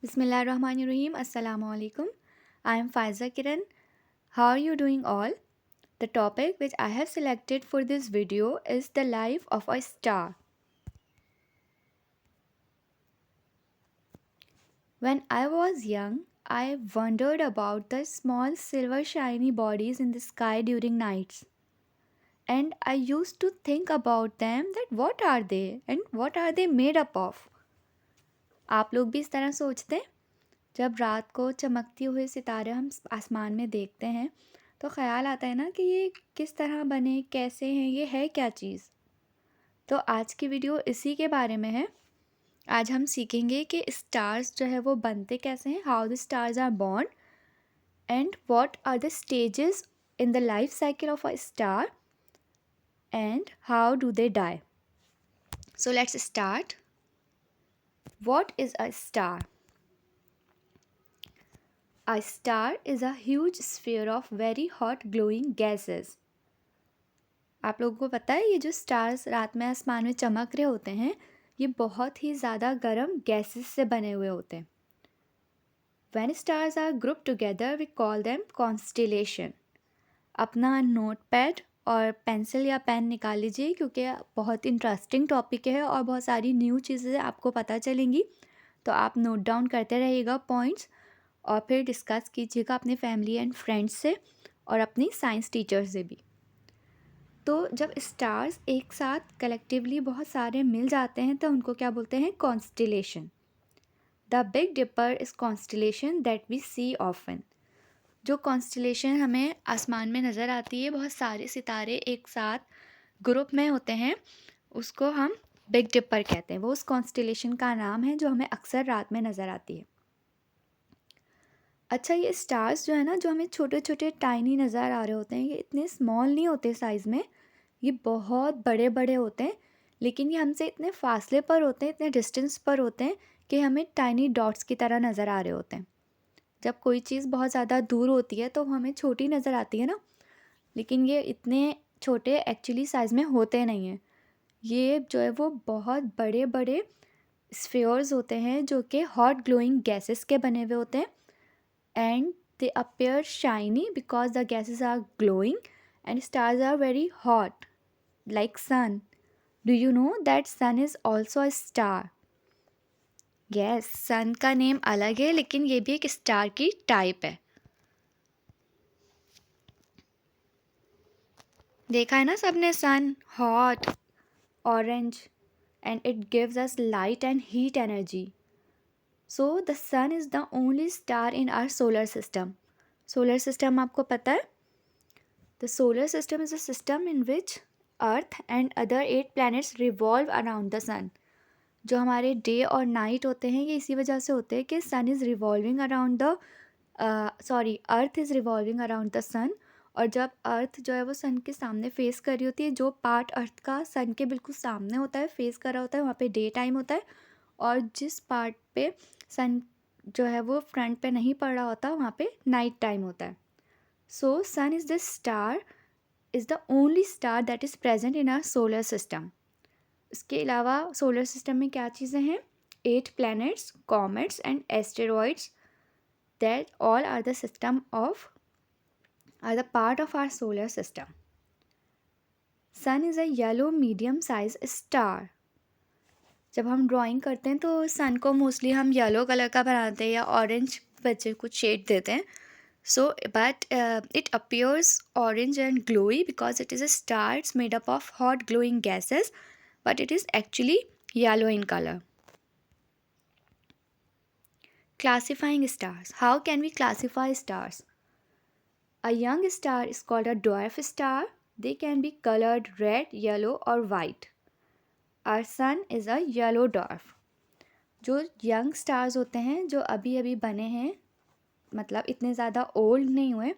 Bismillahirrahmanirrahim. Assalamu alaikum. I am Faiza Kiran. How are you doing all? The topic which I have selected for this video is the life of a star. When I was young, I wondered about the small silver shiny bodies in the sky during nights. And I used to think about them that what are they and what are they made up of? आप लोग भी इस तरह सोचते हैं? जब रात को चमकते हुए सितारे हम आसमान में देखते हैं तो ख़्याल आता है ना कि ये किस तरह बने, कैसे हैं, ये है क्या चीज़। तो आज की वीडियो इसी के बारे में है। आज हम सीखेंगे कि स्टार्स जो है वो बनते कैसे हैं, how the stars are born and what are the stages in the life cycle of a star and how do they die. So let's start. What is a star? A star is a huge sphere of very hot glowing gases. आप लोगों को पता है ये जो stars रात में आसमान में चमक रहे होते हैं ये बहुत ही ज़्यादा गर्म गैसेस से बने हुए होते हैं। When stars are grouped together we call them constellation. अपना नोट पैड और पेंसिल या पेन निकाल लीजिए क्योंकि बहुत इंटरेस्टिंग टॉपिक है और बहुत सारी न्यू चीज़ें आपको पता चलेंगी। तो आप नोट डाउन करते रहिएगा पॉइंट्स और फिर डिस्कस कीजिएगा अपने फैमिली एंड फ्रेंड्स से और अपनी साइंस टीचर से भी। तो जब स्टार्स एक साथ कलेक्टिवली बहुत सारे मिल जाते हैं तो उनको क्या बोलते हैं? Constellation. The big dipper is constellation that we see often. जो कॉन्स्टिलेशन हमें आसमान में नज़र आती है, बहुत सारे सितारे एक साथ ग्रुप में होते हैं, उसको हम बिग डिपर कहते हैं। वो उस कॉन्स्टिलेशन का नाम है जो हमें अक्सर रात में नज़र आती है। अच्छा, ये स्टार्स जो है ना, जो हमें छोटे छोटे टाइनी नज़र आ रहे होते हैं, ये इतने स्मॉल नहीं होते साइज़ में, ये बहुत बड़े बड़े होते हैं। लेकिन ये हमसे इतने फासले पर होते हैं, इतने डिस्टेंस पर होते हैं कि हमें टाइनी डॉट्स की तरह नज़र आ रहे होते हैं। जब कोई चीज़ बहुत ज़्यादा दूर होती है तो हमें छोटी नज़र आती है ना, लेकिन ये इतने छोटे एक्चुअली साइज़ में होते नहीं हैं। ये जो है वो बहुत बड़े बड़े स्फीयर्स होते हैं जो कि हॉट ग्लोइंग गैसेस के बने हुए होते हैं and they appear shiny because the gases are glowing and stars are very hot like sun. Do you know that sun is also a star? Yes, sun का नेम अलग है लेकिन ये भी एक स्टार की टाइप है। देखा है ना सबने, sun hot orange and it gives us light and heat energy. So the sun is the only star in our solar system. Solar system आपको पता है? The solar system is a system in which Earth and other 8 planets revolve around the sun. जो हमारे day और night होते हैं ये इसी वजह से होते हैं कि sun is revolving around the earth is revolving around the sun. और जब अर्थ जो है वो सन के सामने फेस कर रही होती है, जो पार्ट अर्थ का सन के बिल्कुल सामने होता है, फेस कर रहा होता है, वहाँ पे डे टाइम होता है। और जिस पार्ट पे सन जो है वो फ्रंट पे नहीं पड़ रहा होता वहाँ पे नाइट टाइम होता है। So sun is the star, is the only star that is present in our solar system. इसके अलावा सोलर सिस्टम में क्या चीज़ें हैं? 8 planets, comets and asteroids that all are the part of our solar system. Sun is a yellow medium size star. जब हम drawing करते हैं तो सन को मोस्टली हम येलो कलर का बनाते हैं या ऑरेंज बच्चे कुछ शेड देते हैं। So, but it appears orange and glowy because it is a star. It's made up of hot glowing gases, but it is actually yellow in color. Classifying stars. How can we classify stars? A young star is called a dwarf star. They can be colored red, yellow or white. Our sun is a yellow dwarf. जो young stars होते हैं, जो अभी अभी बने हैं, मतलब इतने ज़्यादा ओल्ड नहीं हुए,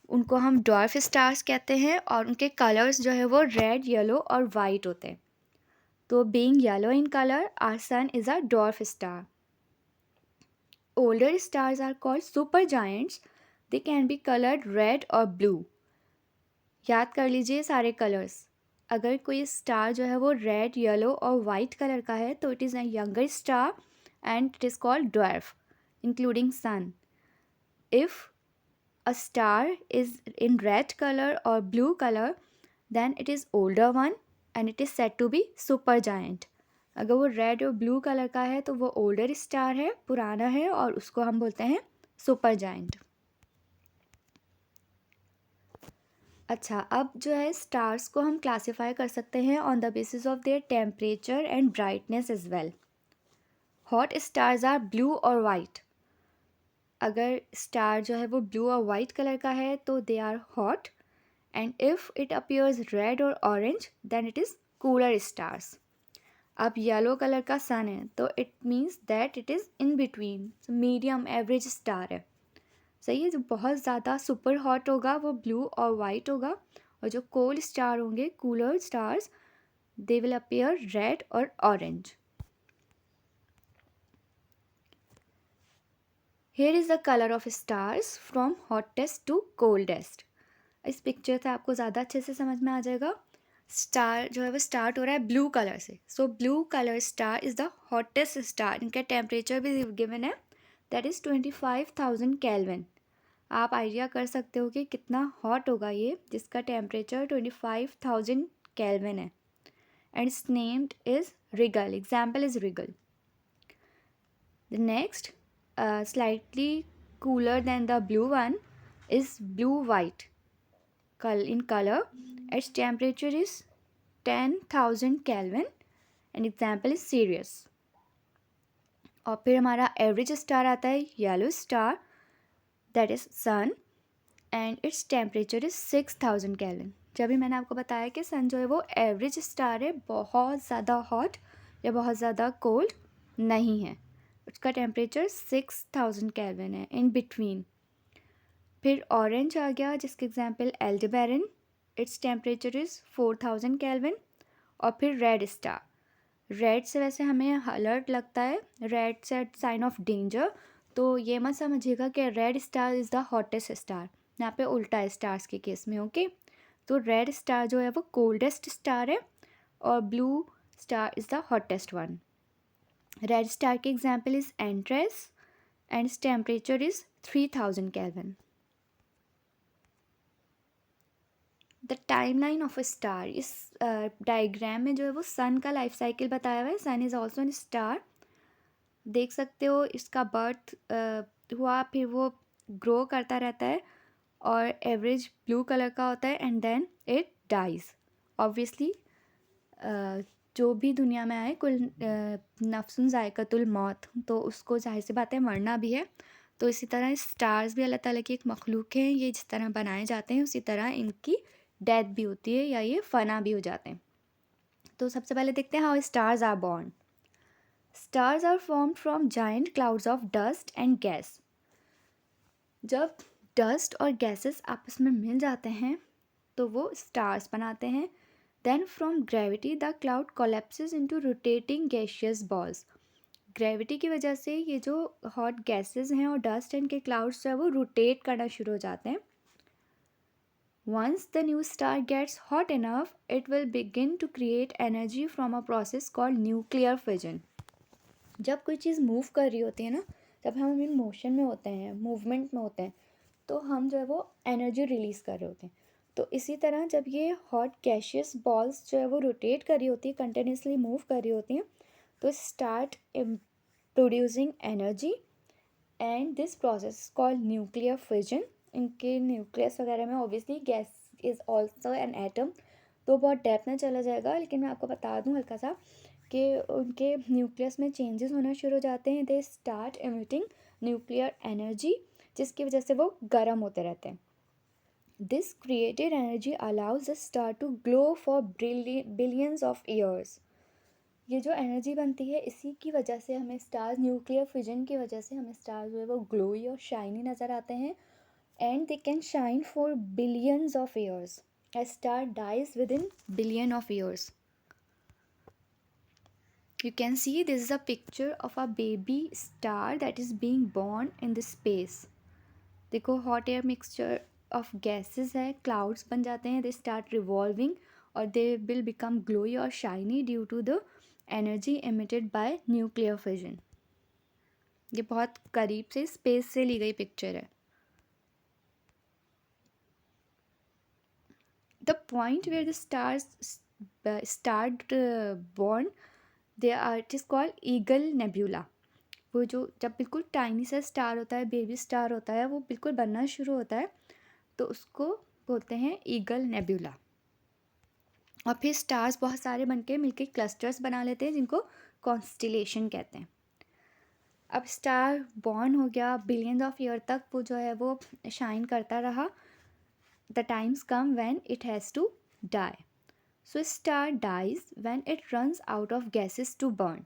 उनको हम डॉर्फ स्टार्स कहते हैं और उनके कलर्स जो है वो रेड, येलो और वाइट होते हैं। तो being yellow in colour, our sun is a dwarf star. Older stars are called super giants. They can be coloured red और ब्लू। याद कर लीजिए सारे कलर्स। अगर कोई स्टार जो है वो रेड, येलो और वाइट कलर का है तो it is a younger star and it is called dwarf, including sun. If a star is in red color or blue color, then it is older one and it is said to be supergiant. अगर वो red और blue colour का है तो वो older star है, पुराना है, और उसको हम बोलते हैं सुपरजायंट. अच्छा, अब जो है स्टार्स को हम क्लासीफाई कर सकते हैं on the basis of their temperature and brightness as well. Hot stars are blue और वाइट. अगर स्टार जो है वो ब्लू और वाइट कलर का है तो they are hot, and if it appears red और orange then it is cooler stars. अब येलो कलर का सन है तो it means that it is in between, medium average star है. सही है. जो बहुत ज़्यादा सुपर हॉट होगा वो ब्लू और वाइट होगा, और जो कोल्ड स्टार होंगे, cooler stars, they will appear red और orange. Here is the colour of stars from hottest to coldest. इस पिक्चर से आपको ज़्यादा अच्छे से समझ में आ जाएगा. स्टार जो है वो स्टार्ट हो रहा है ब्लू कलर से. सो blue colour star is the hottest star. इनका टेम्परेचर भी गिवन है, दैट इज़ 25,000 केल्विन. आप आइडिया कर सकते हो कि कितना हॉट होगा ये, जिसका टेम्परेचर 25,000 केल्विन है. And it's named is Regal. Example is Regal. The next, slightly cooler than the blue one is blue white in color. Its temperature is 10,000 Kelvin and example is Sirius. और फिर हमारा average star आता है yellow star, that is sun, and it's temperature is 6,000 kelvin. जब भी मैंने आपको बताया कि सन जो है वो एवरेज स्टार है, बहुत ज़्यादा हॉट या बहुत ज़्यादा कोल्ड नहीं है. उसका टेम्परेचर 6,000 केल्विन है, इन बिटवीन. फिर ऑरेंज आ गया, जिसके example Aldebaran, it's temperature is 4,000 kelvin. और फिर रेड स्टार. रेड से वैसे हमें अलर्ट लगता है, रेड से साइन ऑफ डेंजर, तो ये मत समझिएगा कि red star is the hottest star. यहाँ पे उल्टा है स्टार्स के केस में. ओके, तो रेड स्टार जो है वो कोल्डेस्ट स्टार है और blue star is the hottest one. Red star के example is Antares and it's temperature is 3,000 kelvin. The timeline of a star. इस डायग्राम में जो है वो सन का लाइफ साइकिल बताया हुआ है. सन इज़ ऑल्सो एन स्टार. देख सकते हो इसका बर्थ हुआ, फिर वो ग्रो करता रहता है और एवरेज ब्लू कलर का होता है, and then it dies. Obviously जो भी दुनिया में आए, कुल नफ्सुन ज़ायक़तुल मौत, तो उसको जाहिर सी बात है मरना भी है. तो इसी तरह स्टार्स भी अल्लाह ताला की एक मखलूक है. ये जिस तरह बनाए जाते हैं उसी तरह इनकी डेथ भी होती है या ये फना भी हो जाते हैं. तो सबसे पहले देखते हैं how stars are born. Stars are formed from giant clouds of dust and gas. जब डस्ट और गैसेस आपस में मिल जाते हैं तो वो स्टार्स बनाते हैं. Then from gravity the cloud collapses into rotating gaseous balls. Gravity की वजह से ये जो हॉट गैसेस हैं और डस्ट एंड के क्लाउड्स जो है वो रोटेट करना शुरू हो जाते हैं. Once the new star gets hot enough, it will begin to create energy from a process called nuclear fission. जब कोई चीज़ मूव कर रही होती है ना, जब हम इन मोशन में होते हैं, मूवमेंट में होते हैं, तो हम जो है वो एनर्जी रिलीज़ कर रहे होते हैं. तो इसी तरह जब ये हॉट गैशियस बॉल्स जो है वो रोटेट कर रही होती है, कंटिन्यूसली मूव कर रही होती हैं, तो start producing energy, and this process called nuclear fission. इनके न्यूक्लियस वगैरह में obviously gas is also an atom, तो बहुत डेप्थ में चला जाएगा, लेकिन मैं आपको बता दूं हल्का सा कि उनके न्यूक्लियस में चेंजेस होना शुरू हो जाते हैं. They start emitting nuclear energy, जिसकी वजह से वो गर्म होते रहते हैं. This created energy allows the star to glow for billions of years. ये जो एनर्जी बनती है इसी की वजह से हमें स्टार्स, न्यूक्लियर फिजन की वजह से हमें स्टार्स जो है वो ग्लोई और शाइनी नज़र आते हैं. And they can shine for billions of years. A star dies within billion of years. You can see this is a picture of a baby star that is being born in the space. देखो hot air mixture of gases है, clouds बन जाते हैं, they start revolving और they will become glowy or shiny due to the energy emitted by nuclear fission. ये बहुत करीब से स्पेस से ली गई पिक्चर है। The point where the stars start born they are it is called Eagle Nebula. वो जो जब बिल्कुल टाइनी सा स्टार होता है, बेबी स्टार होता है, वो बिल्कुल बनना शुरू होता है, तो उसको बोलते हैं ईगल नेब्यूला। और फिर स्टार्स बहुत सारे बनके मिलके क्लस्टर्स बना लेते हैं, जिनको कॉन्स्टिलेशन कहते हैं। अब स्टार बॉर्न हो गया, बिलियंस ऑफ ईयर तक वो जो है वो शाइन करता रहा। The time's come when it has to die. So star dies when it runs out of gases to burn.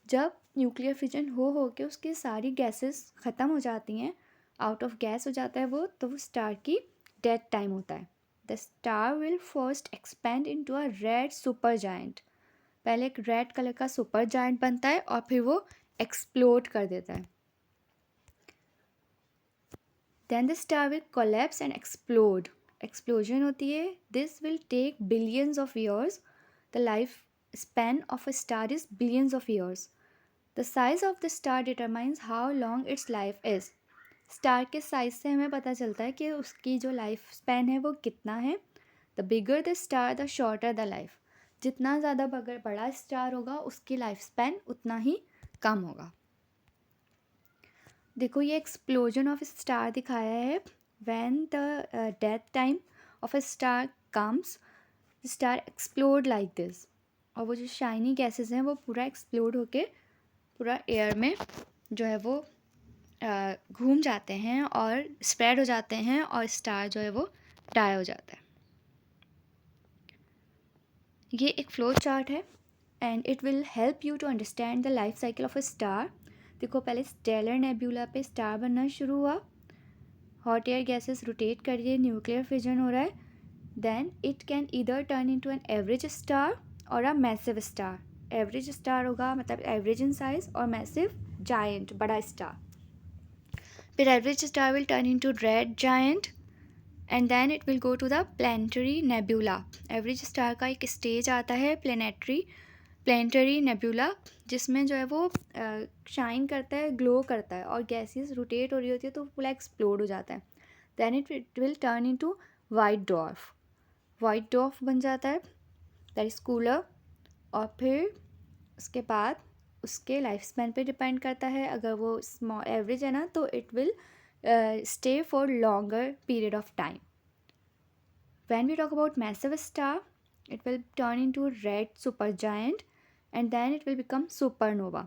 जब न्यूक्लियर फिजन हो के उसकी सारी गैसेस ख़त्म हो जाती हैं, आउट ऑफ गैस हो जाता है वो, तो वो स्टार की डेथ टाइम होता है। The star will first expand into a red super giant. पहले एक रेड कलर का सुपर जायंट बनता है और फिर वो एक्सप्लोड कर देता है। Then the star will collapse and explode. Explosion होती है। This will take billions of years. The life span of a star is billions of years. The size of the star determines how long its life is. Star के size से हमें पता चलता है कि उसकी जो लाइफ स्पैन है वो कितना है। The bigger the star the shorter the life. जितना ज़्यादा बड़ा स्टार होगा उसकी लाइफ स्पैन उतना ही कम होगा। देखो ये एक्सप्लोजन ऑफ स्टार दिखाया है। When the death time of a star comes, star explode like this. और वो जो शाइनी गैसेस हैं वो पूरा एक्सप्लोड होके पूरा एयर में जो है वो घूम जाते हैं और स्प्रेड हो जाते हैं, और स्टार जो है वो डाई हो जाता है। ये एक फ्लो चार्ट है and it will help you to understand the life cycle of a star. देखो पहले स्टेलर नेब्यूला पे स्टार बनना शुरू हुआ, हॉट एयर गैसेस रोटेट कर रही है, न्यूक्लियर फिजन हो रहा है, then it can either turn into an average star और a massive star. Average star होगा मतलब एवरेज इन साइज, और मैसिव जायंट बड़ा स्टार। फिर average star will turn into red giant and then it will go to the planetary nebula. Average star का एक stage आता है प्लैनेटरी नेब्यूला, जिसमें जो है वो शाइन करता है, ग्लो करता है, और गैसेस रोटेट हो रही होती है तो पूरा एक्सप्लोड हो जाता है। Then it will turn into white dwarf. White dwarf बन जाता है, दैट इज कूलर। और फिर उसके बाद उसके लाइफ स्पैन पे डिपेंड करता है। अगर वो स्मॉल एवरेज है ना तो it will stay for longer period of time. When we talk about massive star, it will turn into red supergiant and then it will become supernova.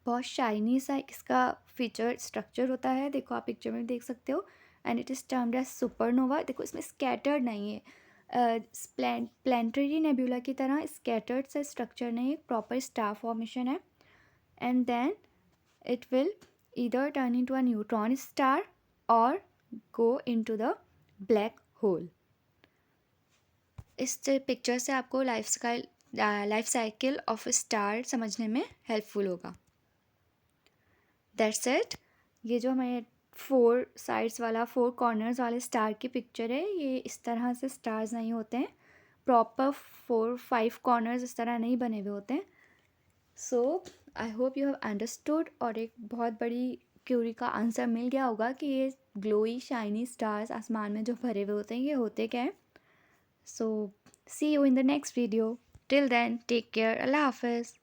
बहुत shiny सा इसका फीचर स्ट्रक्चर होता है, देखो आप पिक्चर में देख सकते हो, and it is termed as supernova. देखो इसमें स्कैटर्ड नहीं है, प्लैनेटरी नेब्यूला की तरह स्कैटर्ड सा स्ट्रक्चर नहीं है, प्रॉपर स्टार फॉर्मेशन है। And then it will either turn into a neutron star or go into the black hole. इस पिक्चर से आपको लाइफ साइकिल ऑफ स्टार समझने में हेल्पफुल होगा। That's it. ये जो हमें 4 साइड्स वाला 4 कॉर्नर्स वाले स्टार की पिक्चर है, ये इस तरह से स्टार्स नहीं होते हैं, प्रॉपर 4-5 कॉर्नर्स इस तरह नहीं बने हुए होते हैं। So I hope you have understood, और एक बहुत बड़ी क्यूरी का आंसर मिल गया होगा कि ये ग्लोई शाइनी स्टार्स आसमान में जो भरे हुए होते हैं ये होते क्या हैं। So see you in the next video. Till then take care. अल्लाह हाफिज़।